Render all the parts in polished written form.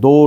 2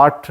8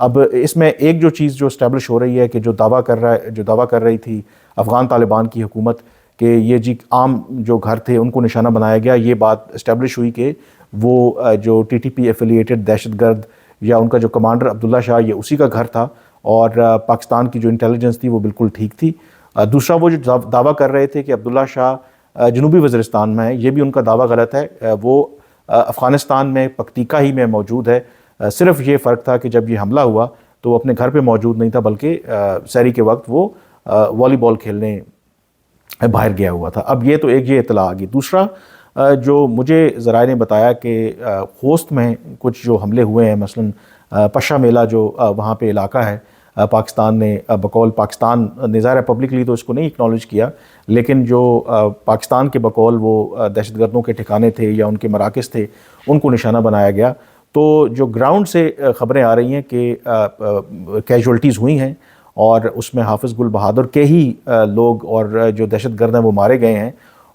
اب اس میں ایک جو چیز جو اسٹیبلش ہو رہی ہے کہ جو دعویٰ کر رہی تھی افغان طالبان کی حکومت کہ یہ جی عام جو گھر تھے ان کو نشانہ بنایا گیا، یہ بات اسٹیبلش ہوئی کہ وہ جو ٹی ٹی پی ایفیلیٹڈ دہشت گرد یا ان کا جو کمانڈر عبداللہ شاہ یہ اسی کا گھر تھا، اور پاکستان کی جو انٹیلیجنس تھی وہ بالکل ٹھیک تھی۔ دوسرا وہ جو دعویٰ کر رہے تھے کہ عبداللہ شاہ جنوبی وزیرستان میں ہے، یہ بھی ان کا دعویٰ غلط ہے، وہ افغانستان میں پکتیکا ہی میں موجود ہے۔ صرف یہ فرق تھا کہ جب یہ حملہ ہوا تو وہ اپنے گھر پہ موجود نہیں تھا، بلکہ سحری کے وقت وہ والی بال کھیلنے باہر گیا ہوا تھا۔ اب یہ تو ایک یہ اطلاع آ گئی۔ دوسرا جو مجھے ذرائع نے بتایا کہ خوست میں کچھ جو حملے ہوئے ہیں، مثلا پشا میلہ جو وہاں پہ علاقہ ہے، پاکستان نے بقول پاکستان نے ظاہر پبلکلی تو اس کو نہیں اکنالج کیا، لیکن جو پاکستان کے بقول وہ دہشت گردوں کے ٹھکانے تھے یا ان کے مراکز تھے، ان کو نشانہ بنایا گیا۔ تو جو گراؤنڈ سے خبریں آ رہی ہیں کہ کیجولٹیز ہوئی ہیں، اور اس میں حافظ گل بہادر کے ہی لوگ اور جو دہشت گرد ہیں وہ مارے گئے ہیں،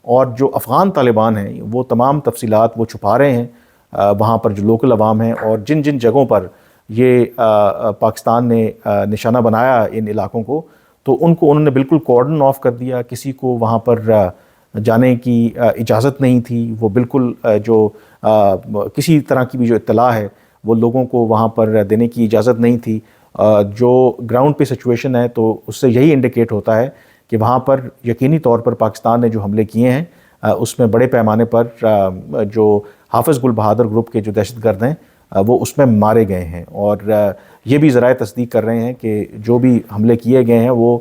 اور جو افغان طالبان ہیں وہ تمام تفصیلات وہ چھپا رہے ہیں وہاں پر جو لوکل عوام ہیں، اور جن جن جگہوں پر یہ پاکستان نے نشانہ بنایا ان علاقوں کو، تو ان کو انہوں نے بالکل کارڈن آف کر دیا، کسی کو وہاں پر جانے کی اجازت نہیں تھی، وہ بالکل جو کسی طرح کی بھی جو اطلاع ہے وہ لوگوں کو وہاں پر دینے کی اجازت نہیں تھی۔ جو گراؤنڈ پہ سچویشن ہے تو اس سے یہی انڈیکیٹ ہوتا ہے کہ وہاں پر یقینی طور پر پاکستان نے جو حملے کیے ہیں اس میں بڑے پیمانے پر جو حافظ گل بہادر گروپ کے جو دہشت گرد ہیں وہ اس میں مارے گئے ہیں، اور یہ بھی ذرائع تصدیق کر رہے ہیں کہ جو بھی حملے کیے گئے ہیں وہ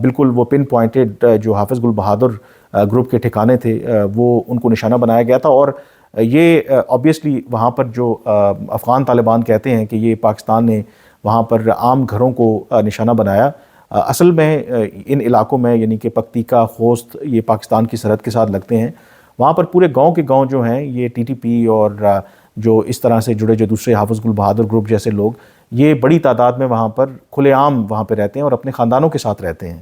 بالکل وہ پن پوائنٹڈ جو حافظ گل بہادر گروپ کے ٹھکانے تھے وہ ان کو نشانہ بنایا گیا تھا۔ اور یہ آبویسلی وہاں پر جو افغان طالبان کہتے ہیں کہ یہ پاکستان نے وہاں پر عام گھروں کو نشانہ بنایا، اصل میں ان علاقوں میں یعنی کہ پکتیکا، خوست، یہ پاکستان کی سرحد کے ساتھ لگتے ہیں، وہاں پر پورے گاؤں کے گاؤں جو ہیں یہ ٹی ٹی پی اور جو اس طرح سے جڑے جو دوسرے حافظ گل بہادر گروپ جیسے لوگ یہ بڑی تعداد میں وہاں پر کھلے عام وہاں پہ رہتے ہیں اور اپنے خاندانوں کے ساتھ رہتے ہیں۔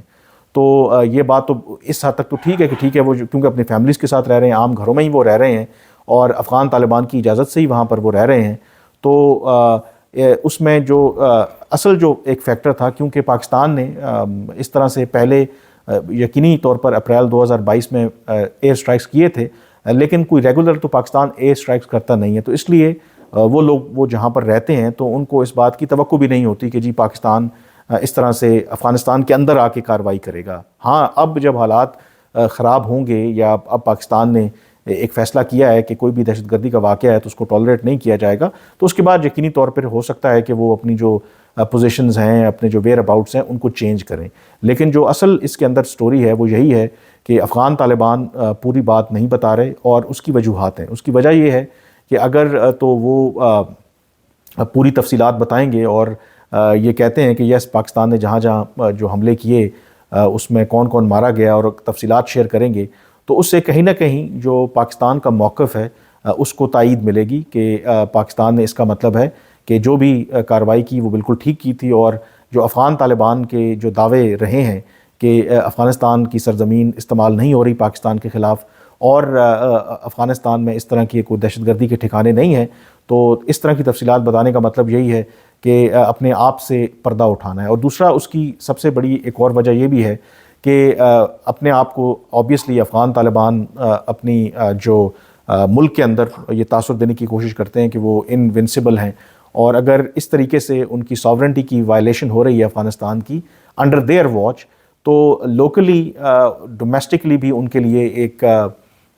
تو یہ بات تو اس حد تک تو ٹھیک ہے کہ ٹھیک ہے وہ کیونکہ اپنی فیملیز کے ساتھ رہ رہے ہیں، عام گھروں میں ہی وہ رہ رہے ہیں اور افغان طالبان کی اجازت سے ہی وہاں پر وہ رہ رہے ہیں۔ تو اس میں جو اصل جو ایک فیکٹر تھا، کیونکہ پاکستان نے اس طرح سے پہلے یقینی طور پر اپریل 2022 میں ایئر سٹرائکس کیے تھے، لیکن کوئی ریگولر تو پاکستان ایئر سٹرائکس کرتا نہیں ہے، تو اس لیے وہ لوگ وہ جہاں پر رہتے ہیں تو ان کو اس بات کی توقع بھی نہیں ہوتی کہ جی پاکستان اس طرح سے افغانستان کے اندر آ کے کارروائی کرے گا۔ ہاں اب جب حالات خراب ہوں گے یا اب پاکستان نے ایک فیصلہ کیا ہے کہ کوئی بھی دہشت گردی کا واقعہ ہے تو اس کو ٹالریٹ نہیں کیا جائے گا، تو اس کے بعد یقینی طور پر ہو سکتا ہے کہ وہ اپنی جو پوزیشنز ہیں، اپنے جو ویئر اباؤٹس ہیں ان کو چینج کریں۔ لیکن جو اصل اس کے اندر سٹوری ہے وہ یہی ہے کہ افغان طالبان پوری بات نہیں بتا رہے، اور اس کی وجوہات ہیں۔ اس کی وجہ یہ ہے کہ اگر تو وہ پوری تفصیلات بتائیں گے اور یہ کہتے ہیں کہ یس پاکستان نے جہاں جہاں جو حملے کیے اس میں کون کون مارا گیا اور تفصیلات شیئر کریں گے، تو اس سے کہیں نہ کہیں جو پاکستان کا موقف ہے اس کو تائید ملے گی کہ پاکستان نے اس کا مطلب ہے کہ جو بھی کارروائی کی وہ بالکل ٹھیک کی تھی، اور جو افغان طالبان کے جو دعوے رہے ہیں کہ افغانستان کی سرزمین استعمال نہیں ہو رہی پاکستان کے خلاف اور افغانستان میں اس طرح کی کوئی دہشت گردی کے ٹھکانے نہیں ہیں، تو اس طرح کی تفصیلات بتانے کا مطلب یہی ہے کہ اپنے آپ سے پردہ اٹھانا ہے۔ اور دوسرا اس کی سب سے بڑی ایک اور وجہ یہ بھی ہے کہ اپنے آپ کو آبویسلی افغان طالبان اپنی جو ملک کے اندر یہ تاثر دینے کی کوشش کرتے ہیں کہ وہ انونسیبل ہیں، اور اگر اس طریقے سے ان کی ساورنٹی کی وائلیشن ہو رہی ہے افغانستان کی انڈر دیئر واچ، تو لوکلی ڈومیسٹکلی بھی ان کے لیے ایک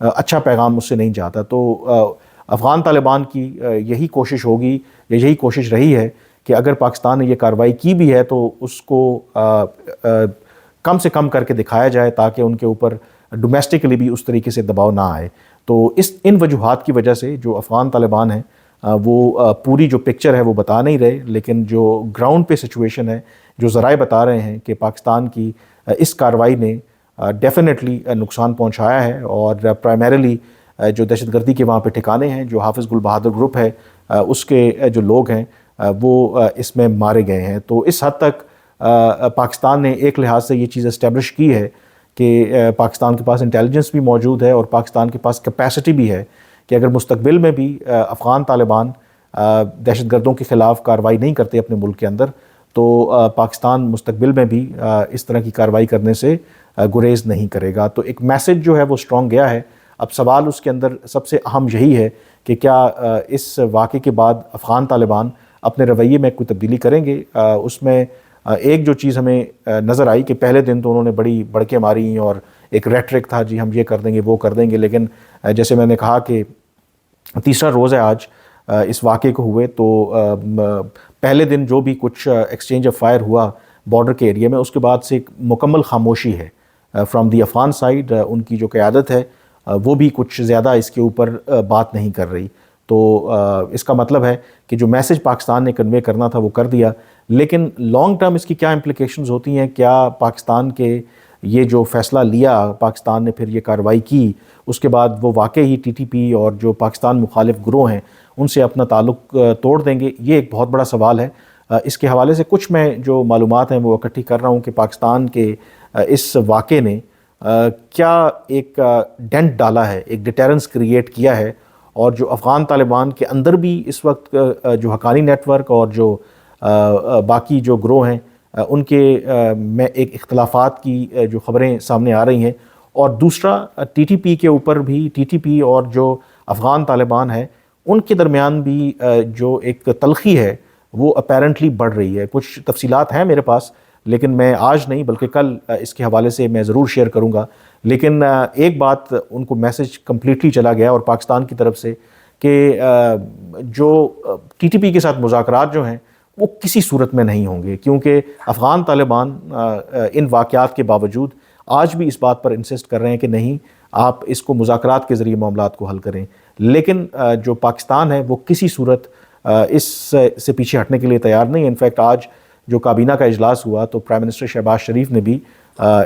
اچھا پیغام اس سے نہیں جاتا۔ تو افغان طالبان کی یہی کوشش ہوگی یا یہی کوشش رہی ہے کہ اگر پاکستان نے یہ کارروائی کی بھی ہے تو اس کو کم سے کم کر کے دکھایا جائے تاکہ ان کے اوپر ڈومیسٹکلی بھی اس طریقے سے دباؤ نہ آئے۔ تو ان وجوہات کی وجہ سے جو افغان طالبان ہیں وہ پوری جو پکچر ہے وہ بتا نہیں رہے، لیکن جو گراؤنڈ پہ سچویشن ہے، جو ذرائع بتا رہے ہیں کہ پاکستان کی اس کارروائی نے ڈیفینیٹلی نقصان پہنچایا ہے، اور پرائمریلی جو دہشت گردی کے وہاں پہ ٹھکانے ہیں، جو حافظ گل بہادر گروپ ہے اس کے جو لوگ ہیں وہ اس میں مارے گئے ہیں۔ تو اس حد تک پاکستان نے ایک لحاظ سے یہ چیز اسٹیبلش کی ہے کہ پاکستان کے پاس انٹیلیجنس بھی موجود ہے اور پاکستان کے پاس کیپیسٹی بھی ہے کہ اگر مستقبل میں بھی افغان طالبان دہشت گردوں کے خلاف کارروائی نہیں کرتے اپنے ملک کے اندر تو پاکستان مستقبل میں بھی اس طرح کی کارروائی کرنے سے گریز نہیں کرے گا۔ تو ایک میسج جو ہے وہ اسٹرانگ گیا ہے۔ اب سوال اس کے اندر سب سے اہم یہی ہے کہ کیا اس واقعے کے بعد افغان طالبان اپنے رویے میں کوئی تبدیلی کریں گے۔ اس میں ایک جو چیز ہمیں نظر آئی کہ پہلے دن تو انہوں نے بڑی بڑکیں ماری اور ایک ریٹرک تھا جی ہم یہ کر دیں گے وہ کر دیں گے، لیکن جیسے میں نے کہا کہ تیسرا روز ہے آج اس واقعے کو ہوئے، تو پہلے دن جو بھی کچھ ایکسچینج آف فائر ہوا بارڈر کے ایریا میں، اس کے بعد سے ایک مکمل خاموشی ہے فرام دی افغان سائیڈ۔ ان کی جو قیادت ہے وہ بھی کچھ زیادہ اس کے اوپر بات نہیں کر رہی۔ تو اس کا مطلب ہے کہ جو میسج پاکستان نے کنوے کرنا تھا وہ کر دیا، لیکن لانگ ٹرم اس کی کیا امپلیکیشنز ہوتی ہیں، کیا پاکستان کے یہ جو فیصلہ لیا پاکستان نے، پھر یہ کارروائی کی، اس کے بعد وہ واقعی ہی ٹی ٹی پی اور جو پاکستان مخالف گروہ ہیں ان سے اپنا تعلق توڑ دیں گے، یہ ایک بہت بڑا سوال ہے۔ اس کے حوالے سے کچھ میں جو معلومات ہیں وہ اکٹھی کر رہا ہوں کہ پاکستان کے اس واقعے نے کیا ایک ڈینٹ ڈالا ہے، ایک ڈیٹرنس کریٹ کیا ہے، اور جو افغان طالبان کے اندر بھی اس وقت جو حقانی نیٹ ورک اور جو باقی جو گروہ ہیں ان کے میں ایک اختلافات کی جو خبریں سامنے آ رہی ہیں، اور دوسرا ٹی ٹی پی کے اوپر بھی، ٹی ٹی پی اور جو افغان طالبان ہیں ان کے درمیان بھی جو ایک تلخی ہے وہ اپیرنٹلی بڑھ رہی ہے۔ کچھ تفصیلات ہیں میرے پاس لیکن میں آج نہیں بلکہ کل اس کے حوالے سے میں ضرور شیئر کروں گا، لیکن ایک بات ان کو میسج کمپلیٹلی چلا گیا اور پاکستان کی طرف سے کہ جو ٹی ٹی پی کے ساتھ مذاکرات جو ہیں وہ کسی صورت میں نہیں ہوں گے، کیونکہ افغان طالبان ان واقعات کے باوجود آج بھی اس بات پر انسسٹ کر رہے ہیں کہ نہیں، آپ اس کو مذاکرات کے ذریعے معاملات کو حل کریں، لیکن جو پاکستان ہے وہ کسی صورت اس سے پیچھے ہٹنے کے لیے تیار نہیں ہے۔ انفیکٹ آج جو کابینہ کا اجلاس ہوا تو پرائم منسٹر شہباز شریف نے بھی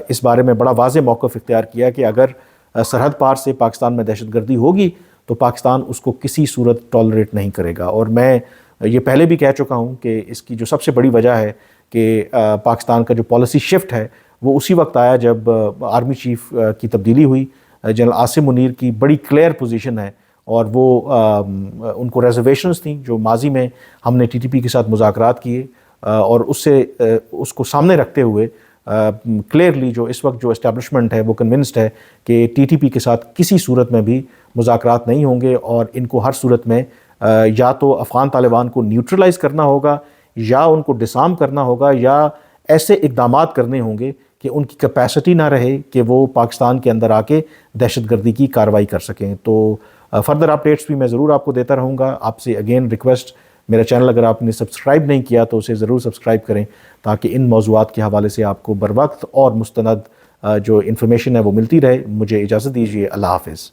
اس بارے میں بڑا واضح موقف اختیار کیا کہ اگر سرحد پار سے پاکستان میں دہشت گردی ہوگی تو پاکستان اس کو کسی صورت ٹالریٹ نہیں کرے گا۔ اور میں یہ پہلے بھی کہہ چکا ہوں کہ اس کی جو سب سے بڑی وجہ ہے کہ پاکستان کا جو پالیسی شفٹ ہے وہ اسی وقت آیا جب آرمی چیف کی تبدیلی ہوئی۔ جنرل عاصم منیر کی بڑی کلیئر پوزیشن ہے اور وہ ان کو ریزرویشنز تھیں جو ماضی میں ہم نے ٹی ٹی پی کے ساتھ مذاکرات کیے، اور اس کو سامنے رکھتے ہوئے کلیئرلی جو اس وقت جو اسٹیبلشمنٹ ہے وہ کنونسڈ ہے کہ ٹی ٹی پی کے ساتھ کسی صورت میں بھی مذاکرات نہیں ہوں گے، اور ان کو ہر صورت میں یا تو افغان طالبان کو نیوٹرلائز کرنا ہوگا، یا ان کو ڈسارم کرنا ہوگا، یا ایسے اقدامات کرنے ہوں گے کہ ان کی کیپیسٹی نہ رہے کہ وہ پاکستان کے اندر آ کے دہشت گردی کی کارروائی کر سکیں۔ تو فردر اپڈیٹس بھی میں ضرور آپ کو دیتا رہوں گا۔ آپ سے اگین ریکویسٹ، میرا چینل اگر آپ نے سبسکرائب نہیں کیا تو اسے ضرور سبسکرائب کریں تاکہ ان موضوعات کے حوالے سے آپ کو بر وقت اور مستند جو انفارمیشن ہے وہ ملتی رہے۔ مجھے اجازت دیجیے، اللہ حافظ۔